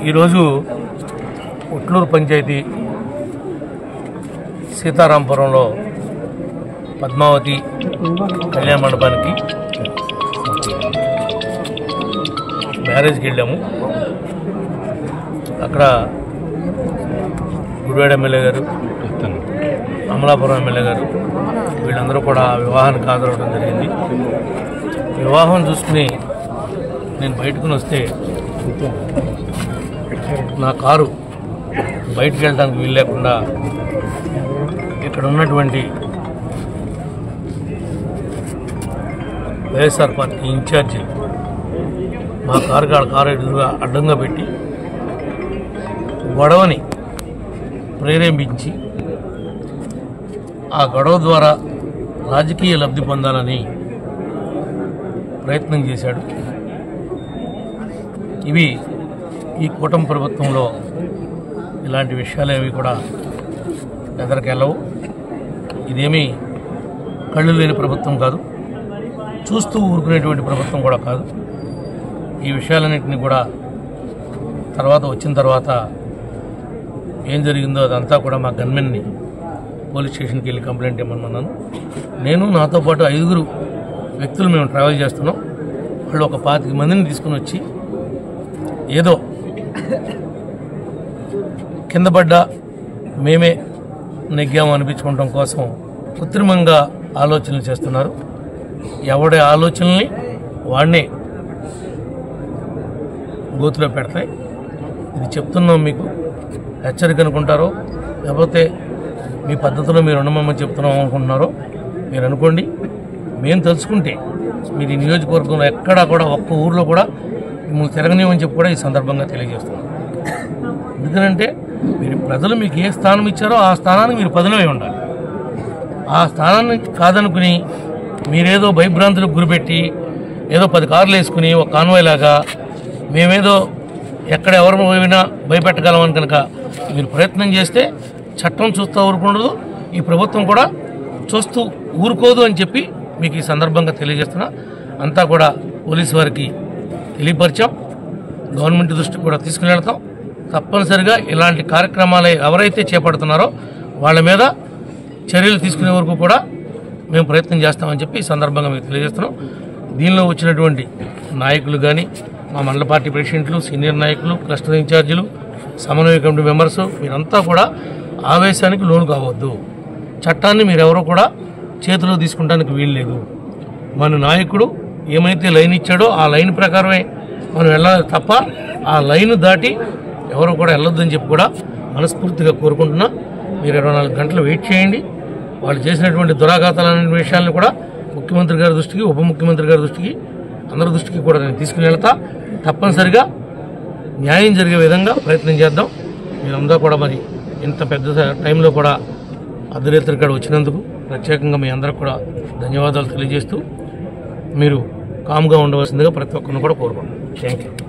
ఈరోజు ఉట్లూరు పంచాయతీ సీతారాంపురంలో పద్మావతి కళ్యాణ మండపానికి మ్యారేజ్కి వెళ్ళాము. అక్కడ గుడివాడ ఎమ్మెల్యే గారు, అమలాపురం ఎమ్మెల్యే గారు వీళ్ళందరూ కూడా వివాహానికి హాజరవడం జరిగింది. వివాహం చూసుకుని నేను బయటకుని వస్తే నా కారు బయటికి వెళ్ళడానికి వీలు లేకుండా ఇక్కడ ఉన్నటువంటి వైఎస్ఆర్ పార్టీ ఇన్ఛార్జి మా కారు ఎదురుగా అడ్డంగా పెట్టి గొడవని ప్రేరేపించి ఆ గొడవ ద్వారా రాజకీయ లబ్ధి పొందాలని ప్రయత్నం చేశాడు. ఇవి ఈ కూటమి ప్రభుత్వంలో ఇలాంటి విషయాలేవి కూడా ఎదరికెళ్ళవు. ఇదేమీ కళ్ళు లేని ప్రభుత్వం కాదు, చూస్తూ ఊరుకునేటువంటి ప్రభుత్వం కూడా కాదు. ఈ విషయాలన్నింటినీ కూడా వచ్చిన తర్వాత ఏం జరిగిందో అదంతా కూడా మా గన్మెన్ని పోలీస్ స్టేషన్కి వెళ్ళి కంప్లైంట్ ఇవ్వమన్నాను. నేను నాతో పాటు 5 వ్యక్తులు మేము ట్రావెల్ చేస్తున్నాం. వాళ్ళు ఒక 25 మందిని తీసుకుని వచ్చి ఏదో కింద పడ్డా మేమే నెగ్గాము అనిపించుకోవడం కోసం కృత్రిమంగా ఆలోచనలు చేస్తున్నారు. ఎవడి ఆలోచనల్ని వాడిని గోతులో పెడతాయి. ఇది చెప్తున్నాం, మీకు హెచ్చరిక అనుకుంటారో లేకపోతే మీ పద్ధతిలో మీరు ఉండమని చెప్తున్నాం అనుకుంటున్నారో మీరు అనుకోండి. మేము తెలుసుకుంటే మీరు ఈ నియోజకవర్గంలో ఎక్కడా కూడా ఒక్క ఊర్లో కూడా మిమ్మల్ని తిరగనివ్వని చెప్పి కూడా ఈ సందర్భంగా తెలియజేస్తున్నాం. ఎందుకంటే ప్రజలు మీకు ఏ స్థానం ఇచ్చారో ఆ స్థానానికి మీరు పదునమై ఉండాలి. ఆ స్థానాన్ని కాదనుకుని మీరేదో భయభ్రాంతులకు గురిపెట్టి ఏదో 10 కార్లు వేసుకుని ఒక కాన్వాయ్ లాగా మేమేదో ఎక్కడ ఎవరు పోయినా భయపెట్టగలమని కనుక మీరు ప్రయత్నం చేస్తే చట్టం చూస్తూ ఊరుకుండదు, ఈ ప్రభుత్వం కూడా చూస్తూ ఊరుకోదు అని చెప్పి మీకు ఈ సందర్భంగా తెలియజేస్తున్నా. అంతా కూడా పోలీసు వారికి తెలియపరిచాం, గవర్నమెంట్ దృష్టికి కూడా తీసుకుని వెళ్తాం. తప్పనిసరిగా ఇలాంటి కార్యక్రమాలు ఎవరైతే చేపడుతున్నారో వాళ్ళ మీద చర్యలు తీసుకునే వరకు కూడా మేము ప్రయత్నం చేస్తామని చెప్పి ఈ సందర్భంగా మీకు తెలియజేస్తున్నాం. దీనిలో వచ్చినటువంటి నాయకులు కానీ, మా మండల పార్టీ ప్రెసిడెంట్లు, సీనియర్ నాయకులు, క్లస్టర్ ఇన్ఛార్జీలు, సమన్వయ కమిటీ మెంబర్స్ మీరంతా కూడా ఆవేశానికి లోను కావద్దు. చట్టాన్ని మీరెవరూ కూడా చేతిలో తీసుకుంటానికి వీల్లేదు. మన నాయకుడు ఏమైతే లైన్ ఇచ్చాడో ఆ లైన్ ప్రకారమే మనం వెళ్ళాలి తప్ప ఆ లైన్ దాటి ఎవరు కూడా వెళ్ళొద్దని చెప్పి కూడా మనస్ఫూర్తిగా కోరుకుంటున్నా. మీరు 24 గంటలు వెయిట్ చేయండి. వాళ్ళు చేసినటువంటి దురాఘాతాలనే విషయాలను కూడా ముఖ్యమంత్రి గారి దృష్టికి, ఉప ముఖ్యమంత్రి గారి దృష్టికి, అందరి దృష్టికి కూడా నేను తీసుకుని వెళ్తా. తప్పనిసరిగా న్యాయం జరిగే విధంగా ప్రయత్నం చేద్దాం. మీరందరూ కూడా మరి ఇంత పెద్ద టైంలో కూడా అర్ధరాత్రి ఇక్కడ వచ్చినందుకు ప్రత్యేకంగా మీ అందరికి కూడా ధన్యవాదాలు తెలియజేస్తూ మీరు కామ్గా ఉండవలసిందిగా ప్రతి ఒక్కరిని కూడా కోరుకుంటున్నాను. Thank you.